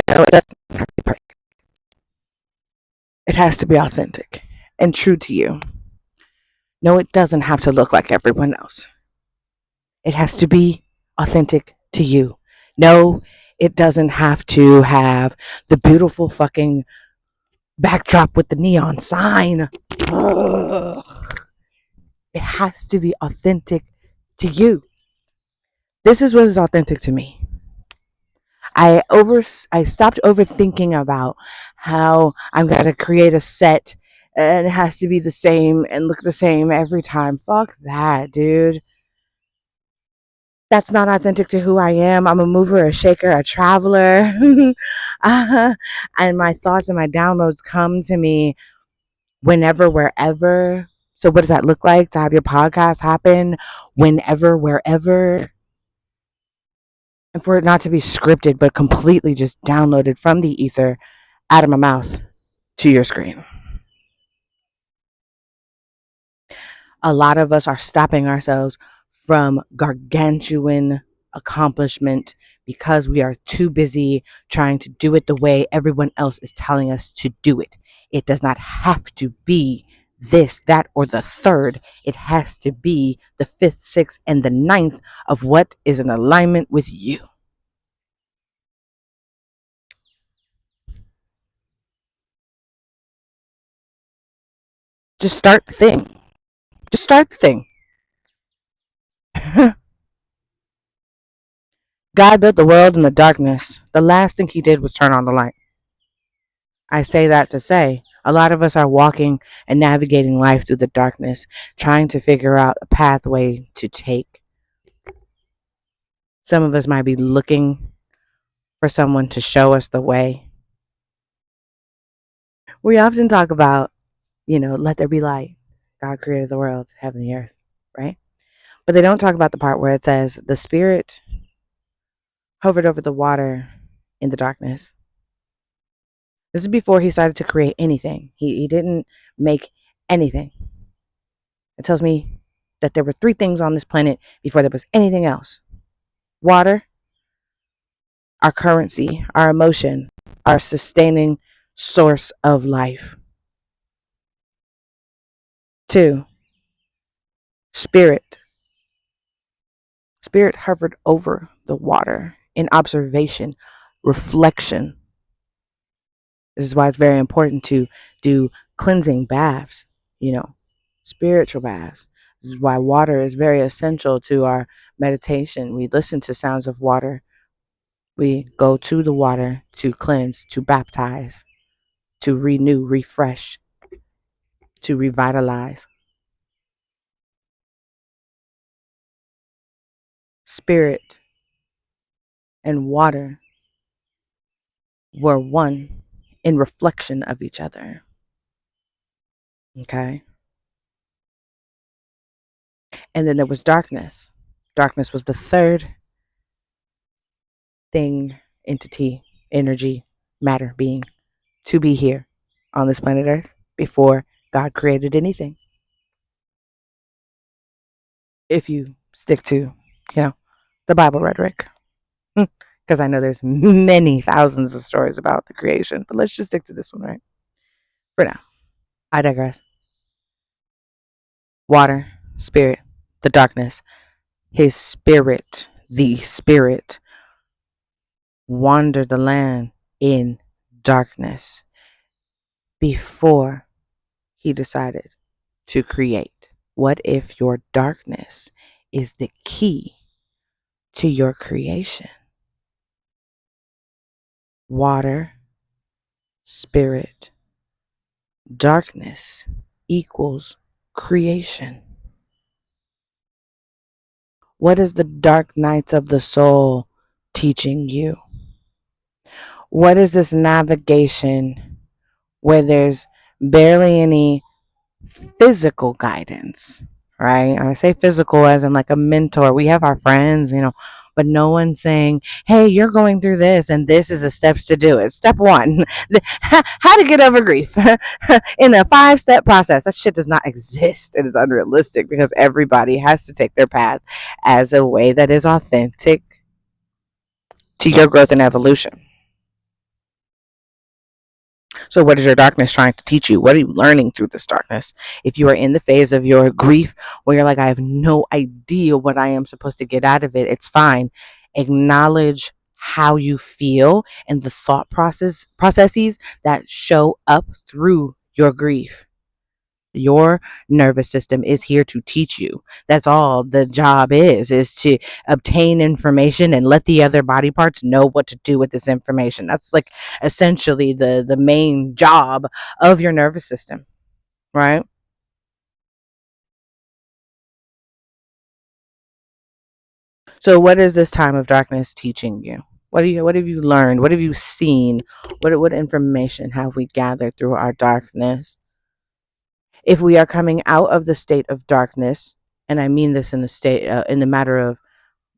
No, it doesn't have to be perfect. It has to be authentic and true to you. No, it doesn't have to look like everyone else. It has to be authentic to you. No, it doesn't have to have the beautiful fucking backdrop with the neon sign. Ugh. It has to be authentic to you. This is what is authentic to me. I stopped overthinking about how I'm gonna create a set and it has to be the same and look the same every time. Fuck that, dude. That's not authentic to who I am. I'm a mover, a shaker, a traveler. uh, and my thoughts and my downloads come to me whenever, wherever. So, what does that look like to have your podcast happen whenever, wherever? And for it not to be scripted, but completely just downloaded from the ether out of my mouth to your screen. A lot of us are stopping ourselves from gargantuan accomplishment because we are too busy trying to do it the way everyone else is telling us to do it. It does not have to be this, that, or the third. It has to be the fifth, sixth, and the ninth of what is in alignment with you. Just start the thing. Just start the thing. God built the world in the darkness. The last thing he did was turn on the light. I say that to say a lot of us are walking and navigating life through the darkness, trying to figure out a pathway to take. Some of us might be looking for someone to show us the way. We often talk about, let there be light. God created the world, heaven, and the earth, right? But they don't talk about the part where it says the Spirit hovered over the water in the darkness. This is before he started to create anything. He didn't make anything. It tells me that there were three things on this planet before there was anything else: water, our currency, our emotion, our sustaining source of life. Two, spirit. Spirit hovered over the water in observation, reflection. This is why it's very important to do cleansing baths, spiritual baths. This is why water is very essential to our meditation. We listen to sounds of water. We go to the water to cleanse, to baptize, to renew, refresh, to revitalize. Spirit and water were one in reflection of each other. Okay. And then there was darkness. Darkness was the third thing, entity, energy, matter, being to be here on this planet Earth before God created anything. If you stick to, the Bible rhetoric. Because I know there's many thousands of stories about the creation, but let's just stick to this one, right? For now. I digress. Water, spirit, the darkness. His spirit, the spirit, wandered the land in darkness before he decided to create. What if your darkness is the key to your creation? Water, spirit, darkness equals creation. What is the dark nights of the soul teaching you? What is this navigation where there's barely any physical guidance, right? I say physical as in like a mentor. We have our friends, but no one's saying, hey, you're going through this and this is the steps to do it. Step one, how to get over grief in a 5-step process. That shit does not exist. It is unrealistic because everybody has to take their path as a way that is authentic to your growth and evolution. So, what is your darkness trying to teach you? What are you learning through this darkness? If you are in the phase of your grief where you're like, I have no idea what I am supposed to get out of it, it's fine. Acknowledge how you feel and the thought processes that show up through your grief. Your nervous system is here to teach you. That's all the job is to obtain information and let the other body parts know what to do with this information. That's like essentially the main job of your nervous system, right? So what is this time of darkness teaching you? What have you learned? What have you seen? What information have we gathered through our darkness? If we are coming out of the state of darkness, and I mean this in the state in the matter of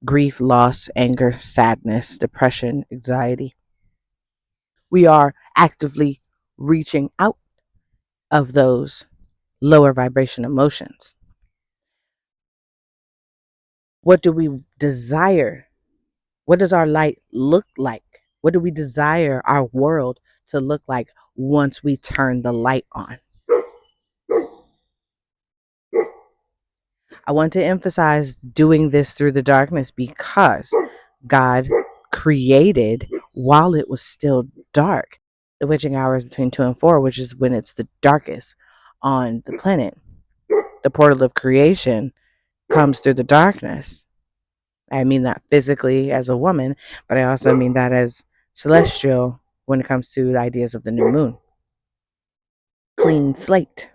grief, loss, anger, sadness, depression, anxiety. We are actively reaching out of those lower vibration emotions. What do we desire? What does our light look like? What do we desire our world to look like once we turn the light on? I want to emphasize doing this through the darkness because God created while it was still dark. The witching hour is between 2 and 4, which is when it's the darkest on the planet. The portal of creation comes through the darkness. I mean that physically as a woman, but I also mean that as celestial when it comes to the ideas of the new moon. Clean slate.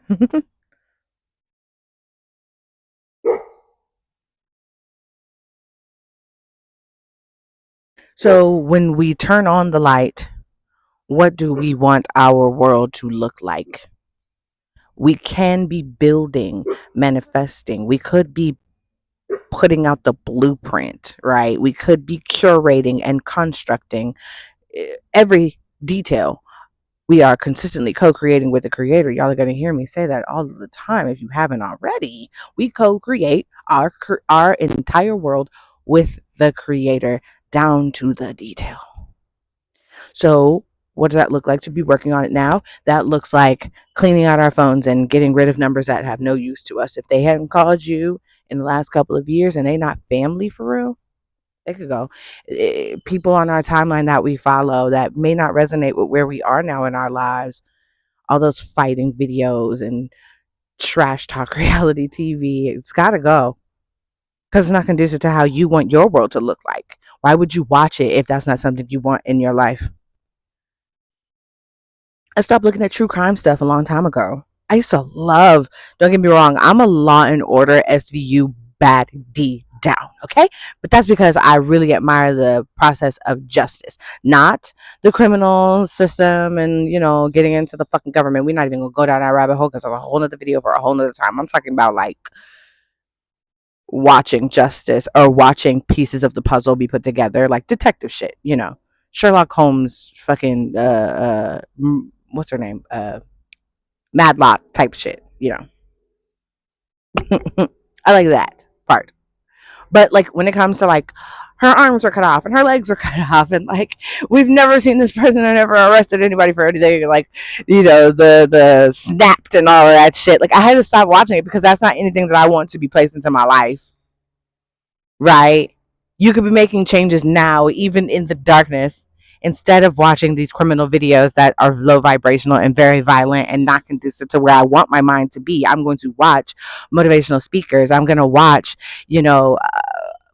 So when we turn on the light, what do we want our world to look like? We can be building, manifesting. We could be putting out the blueprint, right? We could be curating and constructing every detail. We are consistently co-creating with the creator. Y'all are going to hear me say that all of the time if you haven't already. We co-create our entire world with the creator down to the detail. So, what does that look like to be working on it now? That looks like cleaning out our phones and getting rid of numbers that have no use to us. If they hadn't called you in the last couple of years and they not family for real, they could go. People on our timeline that we follow that may not resonate with where we are now in our lives, all those fighting videos and trash talk reality TV, it's got to go because it's not conducive to how you want your world to look like. Why would you watch it if that's not something you want in your life? I stopped looking at true crime stuff a long time ago. I used to love, don't get me wrong, I'm a Law and Order SVU bad D down, okay? But that's because I really admire the process of justice, not the criminal system and, getting into the fucking government. We're not even gonna go down that rabbit hole because it's a whole nother video for a whole nother time. I'm talking about like watching justice or watching pieces of the puzzle be put together, like detective shit. Sherlock Holmes, fucking what's her name? Madlock type shit. I like that part. But like when it comes to like her arms were cut off and her legs were cut off and like we've never seen this person or never arrested anybody for anything like the snapped and all of that shit. Like I had to stop watching it because that's not anything that I want to be placed into my life. Right? You could be making changes now, even in the darkness, instead of watching these criminal videos that are low vibrational and very violent and not conducive to where I want my mind to be. I'm going to watch motivational speakers. I'm going to watch,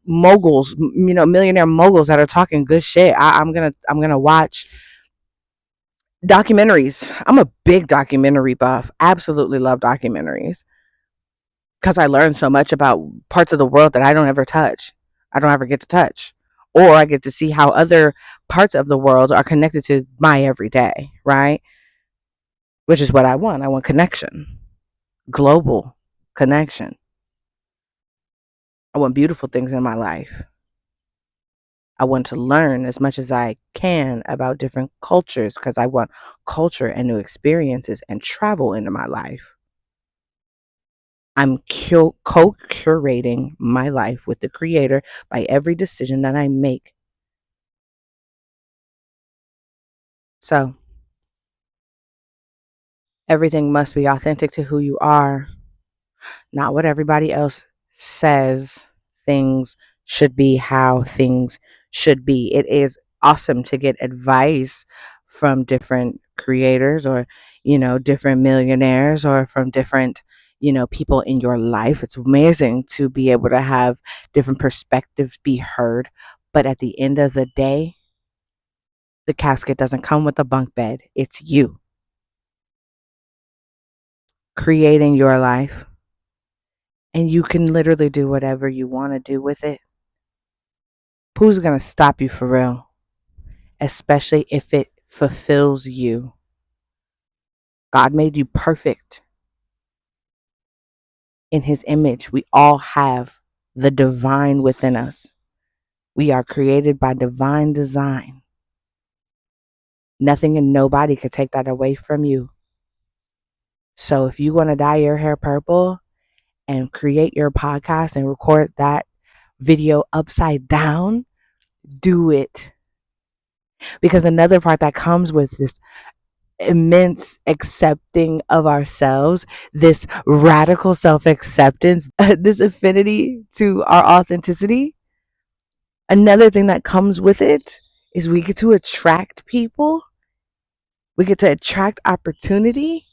moguls, millionaire moguls that are talking good shit. I'm gonna watch documentaries. I'm a big documentary buff. Absolutely love documentaries because I learned so much about parts of the world that I don't ever touch. I don't ever get to touch. Or I get to see how other parts of the world are connected to my everyday, right? Which is what I want. I want connection, global connection. I want beautiful things in my life. I want to learn as much as I can about different cultures because I want culture and new experiences and travel into my life. I'm co curating my life with the creator by every decision that I make. So everything must be authentic to who you are, not what everybody else says things should be, how things should be. It is awesome to get advice from different creators or, different millionaires or from different, people in your life. It's amazing to be able to have different perspectives be heard. But at the end of the day, the casket doesn't come with a bunk bed. It's you creating your life. And you can literally do whatever you want to do with it. Who's going to stop you for real? Especially if it fulfills you. God made you perfect in his image. We all have the divine within us. We are created by divine design. Nothing and nobody could take that away from you. So if you want to dye your hair purple and create your podcast and record that video upside down, do it. Because another part that comes with this immense accepting of ourselves, this radical self acceptance, this affinity to our authenticity. Another thing that comes with it is we get to attract people, we get to attract opportunity,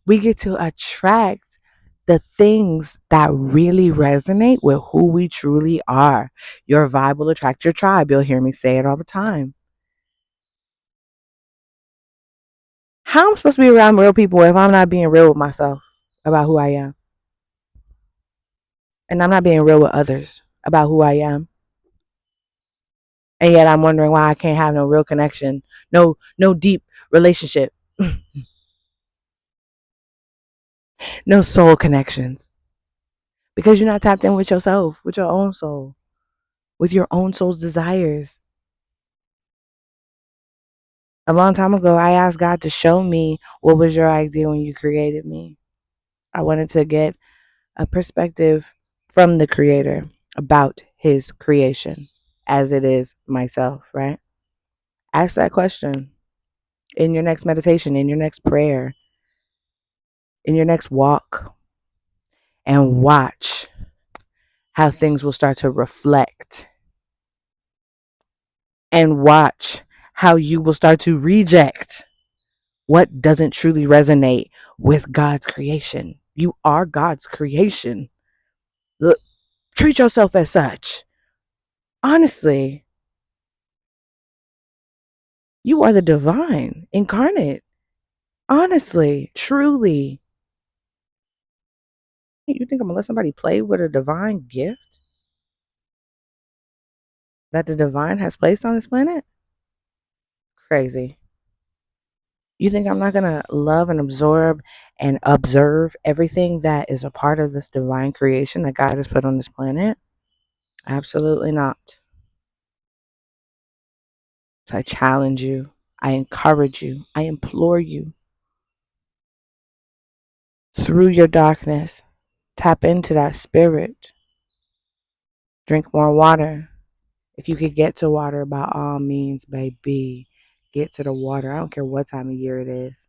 we get to attract the things that really resonate with who we truly are. Your vibe will attract your tribe. You'll hear me say it all the time. How am I supposed to be around real people if I'm not being real with myself about who I am? And I'm not being real with others about who I am. And yet I'm wondering why I can't have no real connection, no deep relationship, no soul connections. Because you're not tapped in with yourself, with your own soul, with your own soul's desires. A long time ago, I asked God to show me what was your idea when you created me. I wanted to get a perspective from the creator about his creation as it is myself, right? Ask that question in your next meditation, in your next prayer, in your next walk, and watch how things will start to reflect, and watch how you will start to reject what doesn't truly resonate with God's creation. You are God's creation. Look, treat yourself as such. Honestly, you are the divine incarnate. Honestly, truly. You think I'm gonna let somebody play with a divine gift that the divine has placed on this planet? Crazy. You think I'm not gonna love and absorb and observe everything that is a part of this divine creation that God has put on this planet? Absolutely not. So I challenge you, I encourage you, I implore you, through your darkness, tap into that spirit. Drink more water. If you could get to water, by all means, baby, get to the water. I don't care what time of year it is.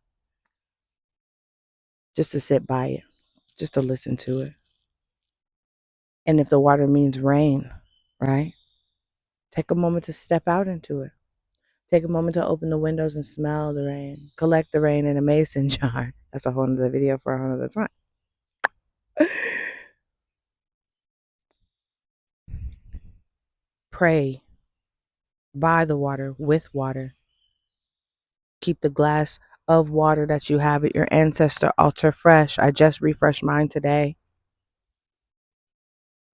Just to sit by it, just to listen to it. And if the water means rain, right? Take a moment to step out into it. Take a moment to open the windows and smell the rain. Collect the rain in a mason jar. That's a whole nother video for a whole nother time. Pray by the water, with water. Keep the glass of water that you have at your ancestor altar fresh. I just refreshed mine today.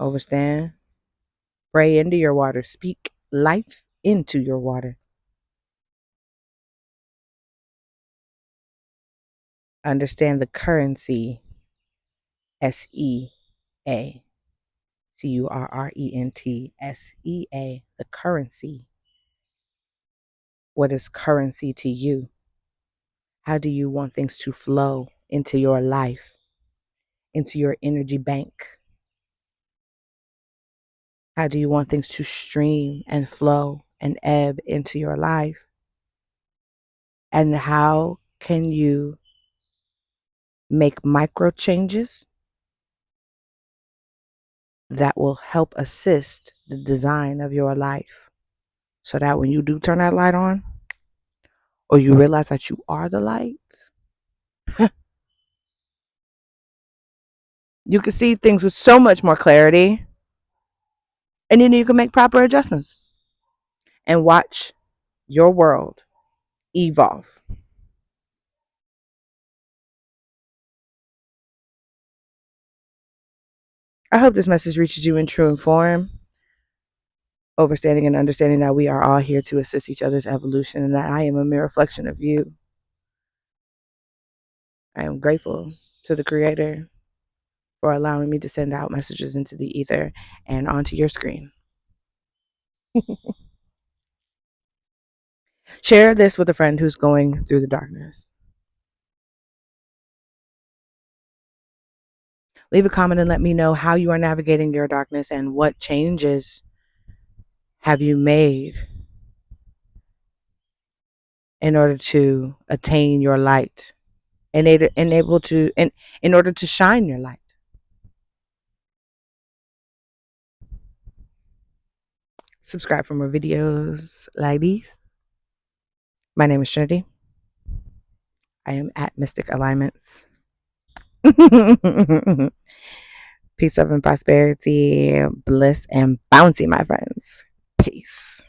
Overstand. Pray into your water. Speak life into your water. Understand the currency. SEA. CURRENTSEA. The currency. What is currency to you? How do you want things to flow into your life, into your energy bank? How do you want things to stream and flow and ebb into your life? And how can you make micro changes that will help assist the design of your life, so that when you do turn that light on, or you realize that you are the light, you can see things with so much more clarity, and then you can make proper adjustments and watch your world evolve. I hope this message reaches you in true form, overstanding and understanding that we are all here to assist each other's evolution, and that I am a mere reflection of you. I am grateful to the Creator for allowing me to send out messages into the ether and onto your screen. Share this with a friend who's going through the darkness. Leave a comment and let me know how you are navigating your darkness and what changes have you made in order to attain your light and in order to shine your light. Subscribe for more videos like these. My name is Trinity. I am at Mystiq Alignments. Peace, love, and prosperity, bliss, and bounty, my friends. Peace.